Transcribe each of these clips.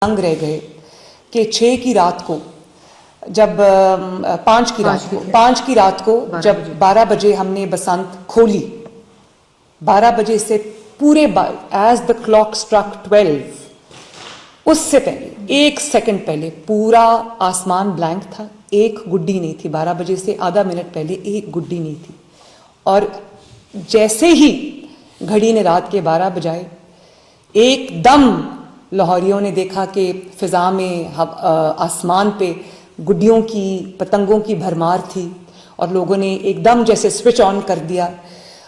तंग रह गए कि 6 की रात को जब 5 की रात को जब 12 बजे हमने बसंत खोली, 12 बजे से पूरे एज द क्लॉक स्ट्रक 12 उससे पहले 1 सेकंड पहले पूरा आसमान ब्लैंक था, एक गुड्डी नहीं थी। 12 बजे से आधा मिनट पहले एक गुड्डी नहीं थी। और जैसे ही घड़ी ने रात के 12 बजाए, एकदम लाहौरियों ने देखा कि फिजा में आसमान पे गुड्डियों की पतंगों की भरमार थी और लोगों ने एकदम जैसे स्विच ऑन कर दिया।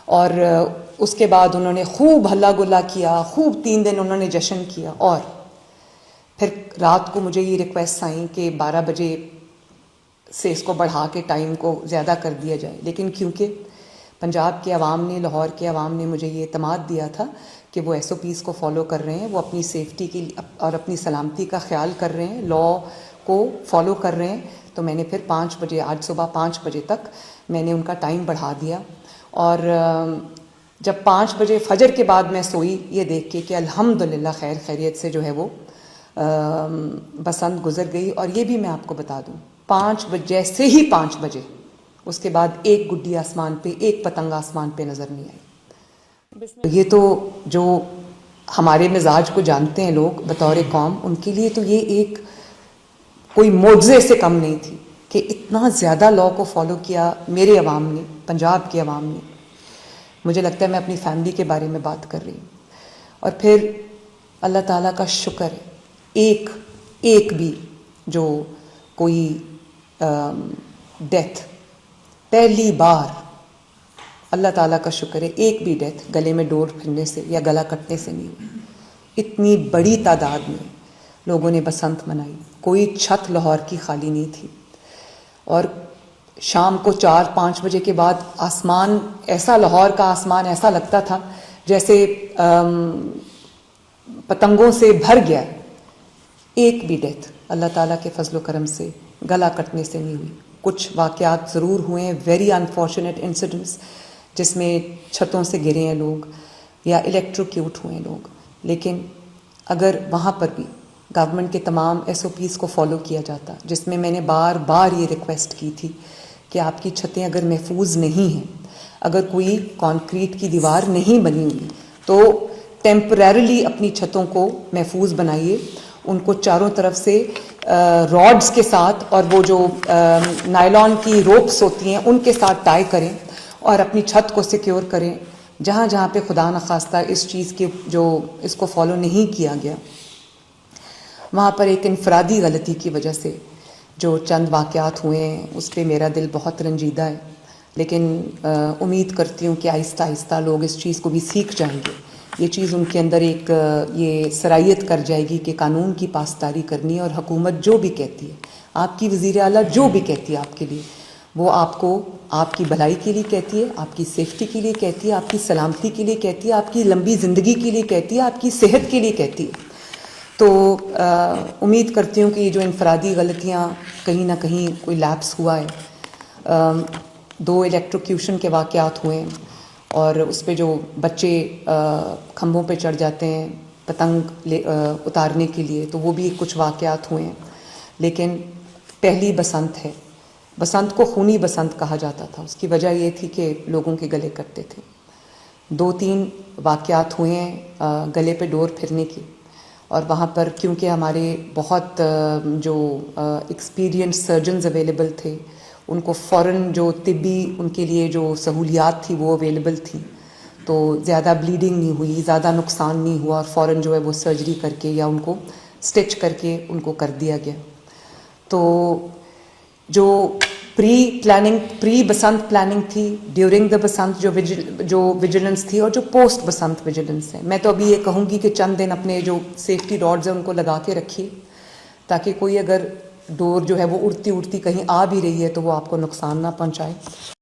और उसके बाद उन्होंने खूब हल्ला गुल्ला किया, खूब 3 दिन उन्होंने जश्न किया। और फिर रात को मुझे ये रिक्वेस्ट आई कि 12 बजे से इसको बढ़ा के टाइम को ज़्यादा कर दिया जाए, लेकिन क्योंकि पंजाब के अवाम ने, लाहौर के अवाम ने मुझे ये इत्मीनान दिया था कि वो SOPs को फॉलो कर रहे हैं, वो अपनी सेफ्टी की और अपनी सलामती का ख्याल कर रहे हैं, लॉ को फॉलो कर रहे हैं, तो मैंने फिर 5 बजे, आज सुबह 5 बजे तक मैंने उनका टाइम बढ़ा दिया। और जब 5 बजे फजर के बाद मैं सोई ये देख के कि अल्हम्दुलिल्लाह खैर खैरियत से जो है वो बसंत गुजर गई। और ये भी मैं आपको बता दूं, 5 बजे जैसे ही 5 बजे उसके बाद एक गुड्डी आसमान पे, एक पतंग आसमान पे नज़र नहीं आई। ये तो जो हमारे मिजाज को जानते हैं लोग बतौर कौम, उनके लिए तो ये एक कोई मोज़े से कम नहीं थी कि इतना ज़्यादा लॉ को फॉलो किया मेरे अवाम ने, पंजाब के अवाम ने। मुझे लगता है मैं अपनी फैमिली के बारे में बात कर रही हूँ। और फिर अल्लाह ताला का शुक्र है, एक भी जो कोई डेथ, पहली बार अल्लाह ताला का शुक्र है, एक भी डेथ गले में डोर फिरने से या गला कटने से नहीं हुई। इतनी बड़ी तादाद में लोगों ने बसंत मनाई, कोई छत लाहौर की खाली नहीं थी। और शाम को 4-5 बजे के बाद आसमान ऐसा, लाहौर का आसमान ऐसा लगता था जैसे पतंगों से भर गया। एक भी डेथ अल्लाह ताला के फजलो करम से गला कटने से नहीं हुई। कुछ वाक़यात ज़रूर हुए हैं, वेरी अनफॉर्चुनेट इंसिडेंट्स, जिसमें छतों से गिरे हैं लोग या इलेक्ट्रोक्यूट हुए हैं लोग। लेकिन अगर वहाँ पर भी गवर्नमेंट के तमाम SOPs को फॉलो किया जाता, जिसमें मैंने बार बार ये रिक्वेस्ट की थी कि आपकी छतें अगर महफूज नहीं हैं, अगर कोई कंक्रीट की दीवार नहीं बनी हुई, तो टेम्परेरीली अपनी छतों को महफूज बनाइए, उनको चारों तरफ से रॉड्स के साथ और वो जो नायलॉन की रोप्स होती हैं उनके साथ टाई करें और अपनी छत को सिक्योर करें। जहाँ जहाँ पे खुदा न खास्ता इस चीज़ के जो इसको फॉलो नहीं किया गया, वहाँ पर एक इनफरादी गलती की वजह से जो चंद वाक़यात हुए हैं उस पर मेरा दिल बहुत रंजीदा है। लेकिन उम्मीद करती हूँ कि आहिस्ता आहिस्ता लोग इस चीज़ को भी सीख जाएंगे। ये चीज़ उनके अंदर एक ये सराहियत कर जाएगी कि कानून की पासदारी करनी है, और हुकूमत जो भी कहती है, आपकी वज़ीर आला जो भी कहती है आपके लिए, वो आपको आपकी भलाई के लिए कहती है, आपकी सेफ्टी के लिए कहती है, आपकी सलामती के लिए कहती है, आपकी लंबी ज़िंदगी के लिए कहती है, आपकी सेहत के लिए कहती है। तो उम्मीद करती हूँ कि ये जो इनफरादी गलतियाँ कहीं ना कहीं कोई लैप्स हुआ है, 2 इलेक्ट्रोक्यूशन के वाक़यात हुए हैं और उस पे जो बच्चे खंभों पे चढ़ जाते हैं पतंग उतारने के लिए, तो वो भी कुछ वाक़यात हुए हैं। लेकिन पहली बसंत है, बसंत को खूनी बसंत कहा जाता था। उसकी वजह ये थी कि लोगों के गले कटते थे। 2-3 वाक़यात हुए हैं गले पे डोर फिरने की, और वहाँ पर क्योंकि हमारे बहुत जो एक्सपीरियंस सर्जन्स अवेलेबल थे, उनको फ़ौरन जो तिब्बी उनके लिए जो सहूलियात थी वो अवेलेबल थी, तो ज़्यादा ब्लीडिंग नहीं हुई, ज़्यादा नुकसान नहीं हुआ, और फ़ौरन जो है वो सर्जरी करके या उनको स्टिच करके उनको कर दिया गया। तो जो प्री बसंत प्लानिंग थी, ड्यूरिंग द बसंत जो विजिलेंस थी, और जो पोस्ट बसंत विजिलेंस है, मैं तो अभी ये कहूँगी कि चंद दिन अपने जो सेफ्टी रॉड्स हैं उनको लगा के रखिए, ताकि कोई अगर डोर जो है वो उड़ती उड़ती कहीं आ भी रही है तो वो आपको नुकसान ना पहुँचाए।